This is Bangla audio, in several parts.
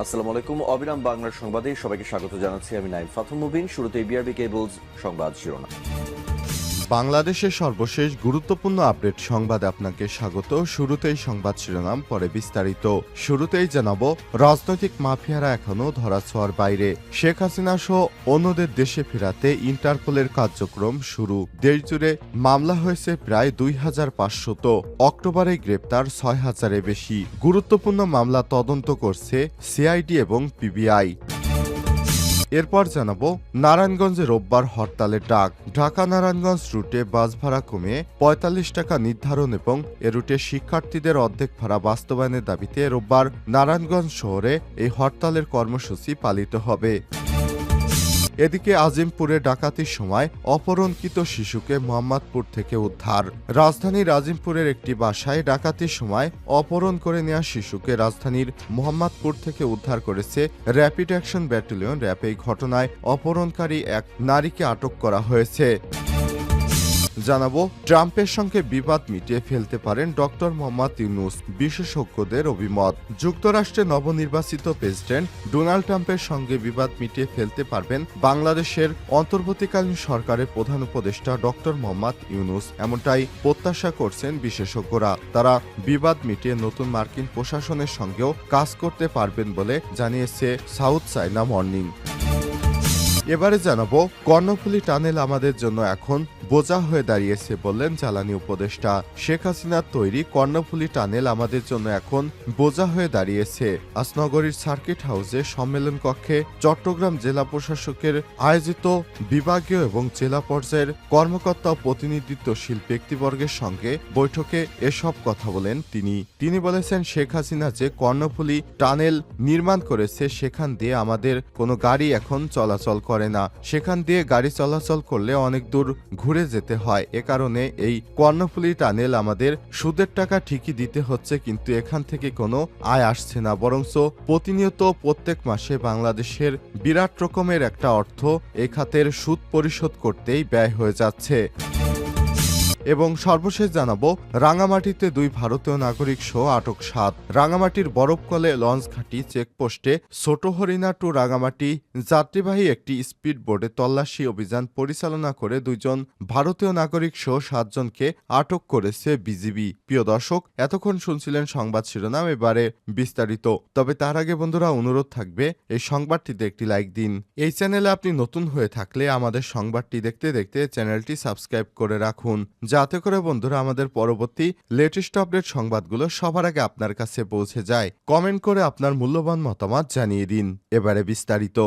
আসসালামু আলাইকুম। অবিরাম বাংলার সংবাদে সবাইকে স্বাগত জানাচ্ছি। আমি নাইম ফাথুম মুবিন। শুরুতে বিআরবি কেবলস সংবাদ শিরোনাম। বাংলাদেশের সর্বশেষ গুরুত্বপূর্ণ আপডেট সংবাদে আপনাকে স্বাগত। শুরুতেই সংবাদ শিরোনাম, পরে বিস্তারিত। শুরুতেই জানাবো, রাজনৈতিক মাফিয়ারা এখনও ধরাছোঁয়ার বাইরে। শেখ হাসিনা সহ অন্যদের দেশে ফেরাতে ইন্টারপোলের কার্যক্রম শুরু। দেশজুড়ে মামলা হয়েছে প্রায় ২৫০০। অক্টোবরে গ্রেপ্তার ৬,০০০-এর বেশি। গুরুত্বপূর্ণ মামলা তদন্ত করছে সিআইডি এবং পিবিআই। এরপর জানাবো, নারায়ণগঞ্জে রোববার হরতালের ডাক। ঢাকা নারায়ণগঞ্জ রুটে বাস ভাড়া কমিয়ে ৪৫ টাকা নির্ধারণ এবং এ রুটে শিক্ষার্থীদের অর্ধেক ভাড়া বাস্তবায়নের দাবিতে রোববার নারায়ণগঞ্জ শহরে এই হরতালের কর্মসূচি পালিত হবে। এদিকে আজিমপুরে ডাকাতির সময় অপহরণকৃত শিশুকে মোহাম্মদপুর থেকে উদ্ধার। রাজধানীর আজিমপুরের একটি বাসায় ডাকাতির সময় অপহরণ করে নেওয়া শিশুকে রাজধানীর মোহাম্মদপুর থেকে উদ্ধার করেছে র্যাপিড অ্যাকশন ব্যাটালিয়ন র্যাব। এই ঘটনায় অপহরণকারী এক নারীকে আটক করা হয়েছে। জানাবো, ট্রাম্পের সঙ্গে বিবাদ মিটিয়ে ফেলতে পারেন ডক্টর মোহাম্মদ ইউনূস, বিশেষজ্ঞদের অভিমত। যুক্তরাষ্ট্রের নবনির্বাচিত প্রেসিডেন্ট ডোনাল্ড ট্রাম্পের সঙ্গে বিবাদ মিটিয়ে ফেলতে পারবেন বাংলাদেশের অন্তর্বর্তীকালীন সরকারের প্রধান উপদেষ্টা ডক্টর মোহাম্মদ ইউনূস, এমনটাই প্রত্যাশা করছেন বিশেষজ্ঞরা। তারা বিবাদ মিটিয়ে নতুন মার্কিন প্রশাসনের সঙ্গেও কাজ করতে পারবেন বলে জানিয়েছে সাউথ চায়না মর্নিং। এবারে জানাবো, কর্ণফুলী টানেল আমাদের জন্য এখন বোঝা হয়ে দাঁড়িয়েছে বললেন জ্বালানি উপদেষ্টা। শেখ হাসিনার তৈরি কর্ণফুলী টানেল আমাদের জন্য এখন বোঝা হয়ে দাঁড়িয়েছে। আসনগরীর সার্কিট হাউসে সম্মেলন কক্ষে চট্টগ্রাম জেলা প্রশাসকের আয়োজিত বিভাগীয় এবং জেলা পর্যায়ের কর্মকর্তা ও প্রতিনিধিত্বশীল ব্যক্তিবর্গের সঙ্গে বৈঠকে এসব কথা বলেন তিনি বলেছেন, শেখ হাসিনা যে কর্ণফুলী টানেল নির্মাণ করেছে সেখান দিয়ে আমাদের কোনো গাড়ি এখন চলাচল করে না। সেখান দিয়ে গাড়ি চলাচল করলে অনেক দূর ঘুরে যেতে হয়। এ কারণে এই কর্ণফুলী টানেল আমাদের সুদের টাকা ঠিকই দিতে হচ্ছে, কিন্তু এখান থেকে কোনো আয় আসছে না, বরঞ্চ প্রতিনিয়ত প্রত্যেক মাসে বাংলাদেশের বিরাট রকমের একটা অর্থ এই খাতের সুদ পরিশোধ করতেই ব্যয় হয়ে যাচ্ছে। এবং সর্বশেষ জানাবো, রাঙামাটিতে 2 ভারতীয় নাগরিক সহ আটক 7। রাঙামাটির বরফকলে লঞ্চ ঘাটি চেকপোস্টে ছোট হরিণা টু রাঙামাটি যাত্রীবাহী একটি স্পিড বোটে তল্লাশি অভিযান পরিচালনা করে 2 জন ভারতীয় নাগরিক সহ 7 জনকে আটক করেছে বিজিবি। প্রিয় দর্শক, এতক্ষণ শুনছিলেন সংবাদ শিরোনাম, এবারে বিস্তারিত। তবে তার আগে বন্ধুরা, অনুরোধ থাকবে এই সংবাদটিতে একটি লাইক দিন। এই চ্যানেলে আপনি নতুন হয়ে থাকলে আমাদের সংবাদটি দেখতে দেখতে চ্যানেলটি সাবস্ক্রাইব করে রাখুন, যাতে করে বন্ধুরা আমাদের পরবর্তী লেটেস্ট আপডেট সংবাদগুলো সবার আগে আপনার কাছে পৌঁছে যায়। কমেন্ট করে আপনার মূল্যবান মতামত জানিয়ে দিন। এবারে বিস্তারিত।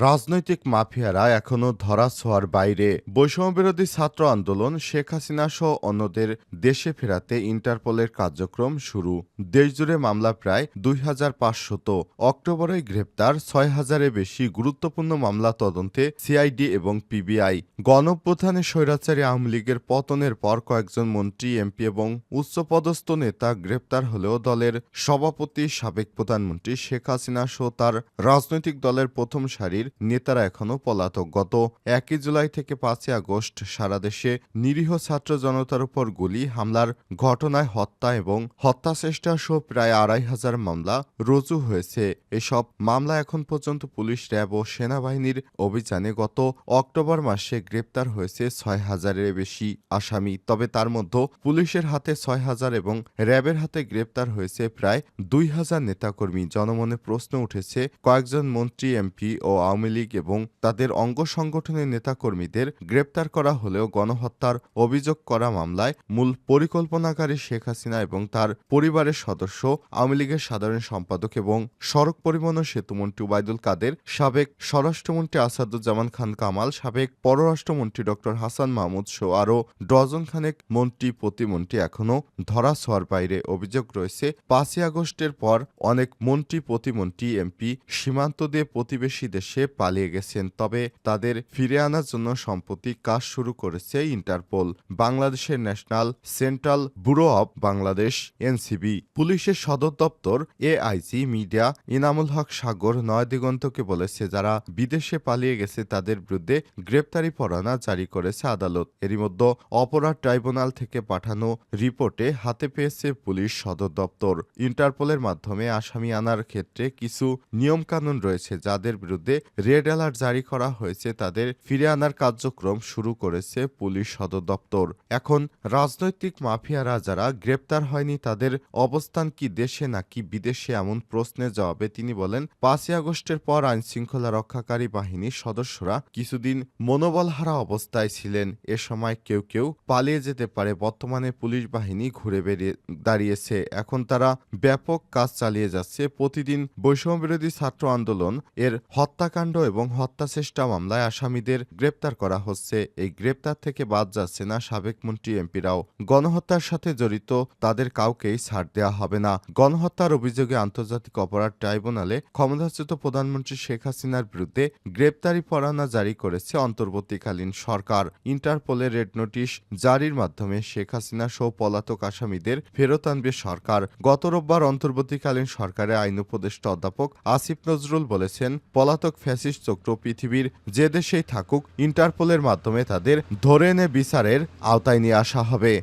রাজনৈতিক মাফিয়ারা এখনও ধরাছোঁয়ার বাইরে। বৈষম্যবিরোধী ছাত্র আন্দোলন, শেখ হাসিনা সহ অন্যদের দেশে ফেরাতে ইন্টারপোলের কার্যক্রম শুরু। দেশজুড়ে মামলা প্রায় ২৫০০। অক্টোবরে গ্রেপ্তার ৬,০০০-এর বেশি। গুরুত্বপূর্ণ মামলা তদন্তে সিআইডি এবং পিবিআই। গণঅভ্যুত্থানে স্বৈরাচারী আওয়ামী লীগের পতনের পর কয়েকজন মন্ত্রী, এমপি এবং উচ্চপদস্থ নেতা গ্রেপ্তার হলেও দলের সভাপতি, সাবেক প্রধানমন্ত্রী শেখ হাসিনা সহ তার রাজনৈতিক দলের প্রথম সারি নেতারা এখনও পলাতক। গত 1 জুলাই থেকে 5 আগস্ট সারা দেশে নিরীহ ছাত্র জনতার উপর গুলি হামলার ঘটনায় হত্যা এবং হত্যাচেষ্টা সহ প্রায় ২৫০০ মামলা রুজু হয়েছে। এসব মামলা এখন পর্যন্ত পুলিশ, র্যাব ও সেনাবাহিনীর অভিযানে গত অক্টোবর মাসে গ্রেপ্তার হয়েছে ৬,০০০-এর বেশি আসামি। তবে তার মধ্যে পুলিশের হাতে ৬,০০০ এবং র্যাবের হাতে গ্রেপ্তার হয়েছে প্রায় ২,০০০ নেতাকর্মী। জনমনে প্রশ্ন উঠেছে, কয়েকজন মন্ত্রী, এমপি ও আওয়ামী লীগ এবং তাদের অঙ্গ সংগঠনের নেতাকর্মীদের গ্রেপ্তার করা হলেও গণহত্যার অভিযোগ করা মামলায় মূল পরিকল্পনাকারী শেখ হাসিনা এবং তার পরিবারের সদস্য, আওয়ামী লীগের সাধারণ সম্পাদক এবং সড়ক পরিবহন ও সেতুমন্ত্রী ওবায়দুল কাদের, সাবেক স্বরাষ্ট্রমন্ত্রী আসাদুজ্জামান খান কামাল, সাবেক পররাষ্ট্রমন্ত্রী ডক্টর হাসান মাহমুদ সহ আরও ডজন খানেক মন্ত্রী, প্রতিমন্ত্রী এখনও ধরাছোঁয়ার বাইরে। অভিযোগ রয়েছে, 5 আগস্টের পর অনেক মন্ত্রী, প্রতিমন্ত্রী, এমপি সীমান্ত দিয়ে প্রতিবেশী দেশে বিদেশে পালিয়ে গেছেন, তবে তাদের ফিরে আনার জন্য সম্প্রতি কাজ শুরু করেছে ইন্টারপোল। বাংলাদেশের national central bureau of Bangladesh NCB পুলিশের সদর দপ্তর এআইজি মিডিয়া ইনামুল হক সাগর নয়াদিগন্তকে বলেছে, যারা বিদেশে পালিয়ে গেছে তাদের বিরুদ্ধে গ্রেপ্তারি পরোয়ানা জারি করেছে আদালত। এরই মধ্যে অপরাধ ট্রাইব্যুনাল থেকে পাঠানো রিপোর্টে হাতে পেয়েছে পুলিশ সদর দপ্তর। ইন্টারপোলের মাধ্যমে আসামি আনার ক্ষেত্রে কিছু নিয়মকানুন রয়েছে, যাদের বিরুদ্ধে রেড অ্যালার্ট জারি করা হয়েছে তাদের ফিরে আনার কার্যক্রম শুরু করেছে পুলিশ সদর দপ্তর। এখন রাজনৈতিক মাফিয়ারা যারা গ্রেপ্তার হয়নি তাদের অবস্থান কি দেশে নাকি বিদেশে, এমন প্রশ্নের জবাবে তিনি বলেন, 5ই আগস্টের পর আইনশৃঙ্খলা রক্ষাকারী বাহিনীর সদস্যরা কিছুদিন মনোবলহারা অবস্থায় ছিলেন। এ সময় কেউ কেউ পালিয়ে যেতে পারে। বর্তমানে পুলিশ বাহিনী ঘুরে দাঁড়িয়েছে। এখন তারা ব্যাপক কাজ চালিয়ে যাচ্ছে। প্রতিদিন বৈষম্যবিরোধী ছাত্র আন্দোলন এর হত্যাকাণ্ড এবং হত্যা চেষ্টা মামলায় আসামিদের গ্রেপ্তার করা হচ্ছে। এই গ্রেপ্তার থেকে বাদ যাচ্ছে না সাবেক মন্ত্রী এমপিরাও। গণহত্যার সাথে জড়িত তাদের কাউকেই ছাড় দেওয়া হবে না। গণহত্যার অভিযোগে আন্তর্জাতিক অপরাধ ট্রাইব্যুনালে ক্ষমতাচ্যুত প্রধানমন্ত্রী শেখ হাসিনার বিরুদ্ধে গ্রেপ্তারি পরোয়ানা জারি করেছে অন্তর্বর্তীকালীন সরকার। ইন্টারপোলের রেড নোটিশ জারির মাধ্যমে শেখ হাসিনা সহ পলাতক আসামিদের ফেরত আনবে সরকার। গত রোববার অন্তর্বর্তীকালীন সরকারের আইন উপদেষ্টা অধ্যাপক আসিফ নজরুল বলেছেন, পলাতক ফ্যাসিস্ট চক্র পৃথিবীর যে দেশেই থাকুক ইন্টারপোলের মাধ্যমে তাদের ধরে এনে বিচারের আওতায় নিয়ে আসা হবে।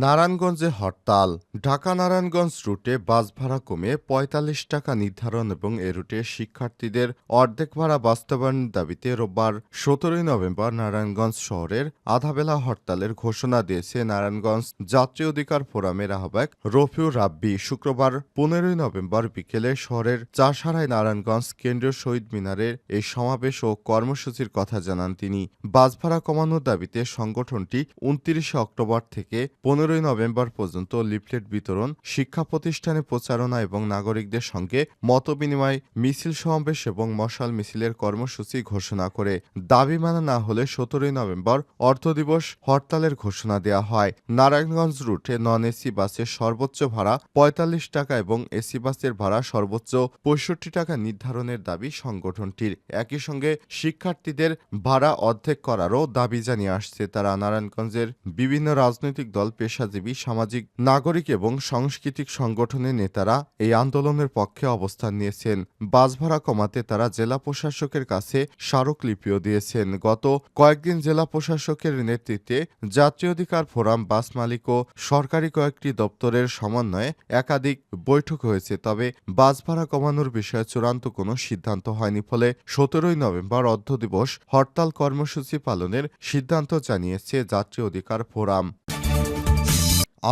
নারায়ণগঞ্জে হরতাল। ঢাকা নারায়ণগঞ্জ রুটে বাস ভাড়া কমে ৪৫ টাকা নির্ধারণ এবং এ রুটে শিক্ষার্থীদের অর্ধেক ভাড়া বাস্তবায়নের দাবিতে রোববার ১৭ই নভেম্বর নারায়ণগঞ্জ শহরের আধাবেলা হরতালের ঘোষণা দিয়েছে নারায়ণগঞ্জ যাত্রী অধিকার ফোরামের আহ্বায়ক রফিউর রাব্বি। শুক্রবার ১৫ই নভেম্বর বিকেলে শহরের চাষাড়ায় নারায়ণগঞ্জ কেন্দ্রীয় শহীদ মিনারের এই সমাবেশ ও কর্মসূচির কথা জানান তিনি। বাস ভাড়া কমানোর দাবিতে সংগঠনটি ২৯ অক্টোবর থেকে ১৫ই নভেম্বর পর্যন্ত লিফলেট বিতরণ, শিক্ষা প্রতিষ্ঠানে প্রচারণা এবং নাগরিকদের সঙ্গে মতবিনিময়, মিছিল সমাবেশ এবং মশাল মিছিলের কর্মসূচি ঘোষণা করে। দাবি মানা না হলে ১৭ই নভেম্বর অর্ধদিবস হরতালের ঘোষণা দেওয়া হয়। নারায়ণগঞ্জ রুটে নন এসি বাসের সর্বোচ্চ ভাড়া ৪৫ টাকা এবং এসি বাসের ভাড়া সর্বোচ্চ ৬৫ টাকা নির্ধারণের দাবি সংগঠনটির। একই সঙ্গে শিক্ষার্থীদের ভাড়া অর্ধেক করারও দাবি জানিয়ে আসছে তারা। নারায়ণগঞ্জের বিভিন্ন রাজনৈতিক দল, পেশাজীবী, সামাজিক, নাগরিক এবং সাংস্কৃতিক সংগঠনের নেতারা এই আন্দোলনের পক্ষে অবস্থান নিয়েছেন। বাস ভাড়া কমাতে তারা জেলা প্রশাসকের কাছে স্মারকলিপিও দিয়েছেন। গত কয়েকদিন জেলা প্রশাসকের নেতৃত্বে যাত্রী অধিকার ফোরাম, বাস মালিক ও সরকারি কয়েকটি দপ্তরের সমন্বয়ে একাধিক বৈঠক হয়েছে, তবে বাস ভাড়া কমানোর বিষয়ে চূড়ান্ত কোনো সিদ্ধান্ত হয়নি। ফলে ১৭ই নভেম্বর অর্ধদিবস হরতাল কর্মসূচি পালনের সিদ্ধান্ত জানিয়েছে যাত্রী অধিকার ফোরাম।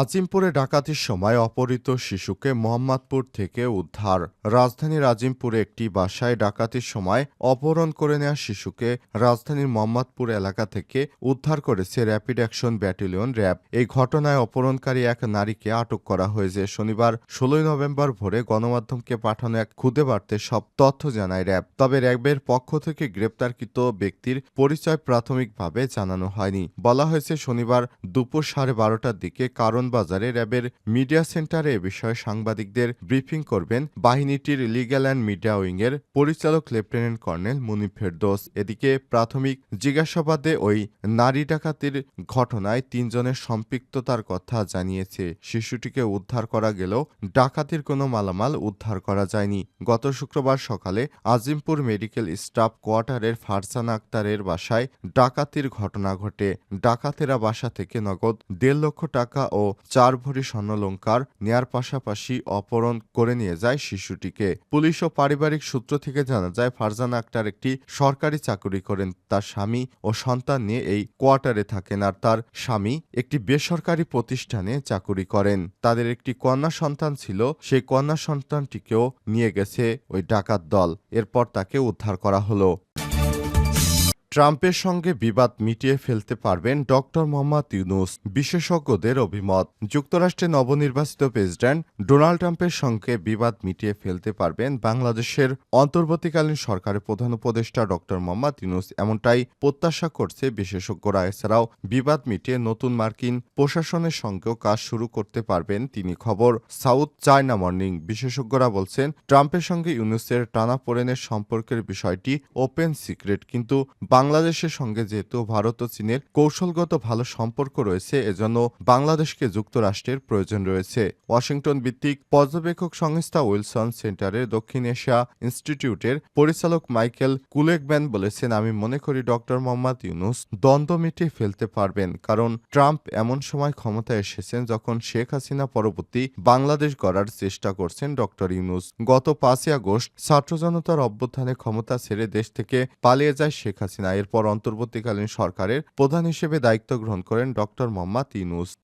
আজিমপুরে ডাকাতির সময় অপহৃত শিশুকে মোহাম্মদপুর থেকে উদ্ধার। রাজধানীর আজিমপুরে একটি বাসায় ডাকাতির সময় অপহরণ করে নেওয়া শিশুকে রাজধানীর মোহাম্মদপুর এলাকা থেকে উদ্ধার করেছে র্যাপিড অ্যাকশন ব্যাটালিয়ন র্যাব। এই ঘটনায় অপহরণকারী এক নারীকে আটক করা হয়েছে। শনিবার ১৬ই নভেম্বর ভোরে গণমাধ্যমকে পাঠানো এক খুদে বার্তায় সব তথ্য জানায় র্যাব। তবে র্যাবের পক্ষ থেকে গ্রেপ্তারকৃত ব্যক্তির পরিচয় প্রাথমিকভাবে জানানো হয়নি। বলা হয়েছে, শনিবার দুপুর 12:30টার দিকে বাজারে র্যাবের মিডিয়া সেন্টারে এ বিষয়ে সাংবাদিকদের ব্রিফিং করবেন বাহিনীটির লিগ্যাল অ্যান্ড মিডিয়া উইংয়ের পরিচালক লেফটেন্যান্ট কর্নেল মুনিফ ফেরদৌস। এদিকে প্রাথমিক জিজ্ঞাসাবাদে ওই নারী ডাকাতির ঘটনায় ৩ জনের সম্পৃক্ততার কথা জানিয়েছে। শিশুটিকে উদ্ধার করা গেলেও ডাকাতির কোনো মালামাল উদ্ধার করা যায়নি। গত শুক্রবার সকালে আজিমপুর মেডিকেল স্টাফ কোয়ার্টারের ফারজানা আক্তারের বাসায় ডাকাতির ঘটনা ঘটে। ডাকাতেরা বাসা থেকে নগদ ১.৫ লক্ষ টাকা ও ৪ ভরি স্বর্ণালংকার নেয়ার পাশাপাশি অপহরণ করে নিয়ে যায় শিশুটিকে। পুলিশ ও পারিবারিক সূত্র থেকে জানা যায়, ফারজানা আক্তার একটি সরকারি চাকরি করেন। তার স্বামী ও সন্তান নিয়ে এই কোয়ার্টারে থাকেন, আর তার স্বামী একটি বেসরকারি প্রতিষ্ঠানে চাকরি করেন। তাদের একটি কন্যা সন্তান ছিল, সেই কন্যা সন্তানটিকেও নিয়ে গেছে ওই ডাকাত দল। এরপর তাকে উদ্ধার করা হলো। ট্রাম্পের সঙ্গে বিবাদ মিটিয়ে ফেলতে পারবেন ডক্টর মোহাম্মদ ইউনূস, বিশেষজ্ঞদের অভিমত। যুক্তরাষ্ট্রের নবনির্বাচিত প্রেসিডেন্ট ডোনাল্ড ট্রাম্পের সঙ্গে বিবাদ মিটিয়ে ফেলতে পারবেন বাংলাদেশের অন্তর্বর্তীকালীন সরকারের প্রধান উপদেষ্টা ডক্টর মোহাম্মদ ইউনূস, এমনটাই প্রত্যাশা করছে বিশেষজ্ঞরা। এছাড়াও বিবাদ মিটিয়ে নতুন মার্কিন প্রশাসনের সঙ্গেও কাজ শুরু করতে পারবেন তিনি। খবর সাউথ চায়না মর্নিং। বিশেষজ্ঞরা বলছেন, ট্রাম্পের সঙ্গে ইউনূসের টানাপোড়েনের সম্পর্কের বিষয়টি ওপেন সিক্রেট, কিন্তু বাংলাদেশের সঙ্গে যেহেতু ভারত ও চীনের কৌশলগত ভালো সম্পর্ক রয়েছে, এজন্য বাংলাদেশকে যুক্তরাষ্ট্রের প্রয়োজন রয়েছে। ওয়াশিংটন ভিত্তিক পর্যবেক্ষক সংস্থা উইলসন সেন্টারের দক্ষিণ এশিয়া ইনস্টিটিউটের পরিচালক মাইকেল কুলেকম্যান বলেছেন, আমি মনে করি ডক্টর মোহাম্মদ ইউনূস দ্বন্দ্ব মিটিয়ে ফেলতে পারবেন, কারণ ট্রাম্প এমন সময় ক্ষমতায় এসেছেন যখন শেখ হাসিনা পরবর্তী বাংলাদেশ গড়ার চেষ্টা করছেন ডক্টর ইউনূস। গত 5ই আগস্ট ছাত্র জনতার অভ্যুত্থানে ক্ষমতা ছেড়ে দেশ থেকে পালিয়ে যায় শেখ হাসিনা। এরপর অন্তর্বর্তীকালীন সরকারের প্রধান হিসেবে দায়িত্ব গ্রহণ করেন ডক্টর মোহাম্মদ ইউনূস।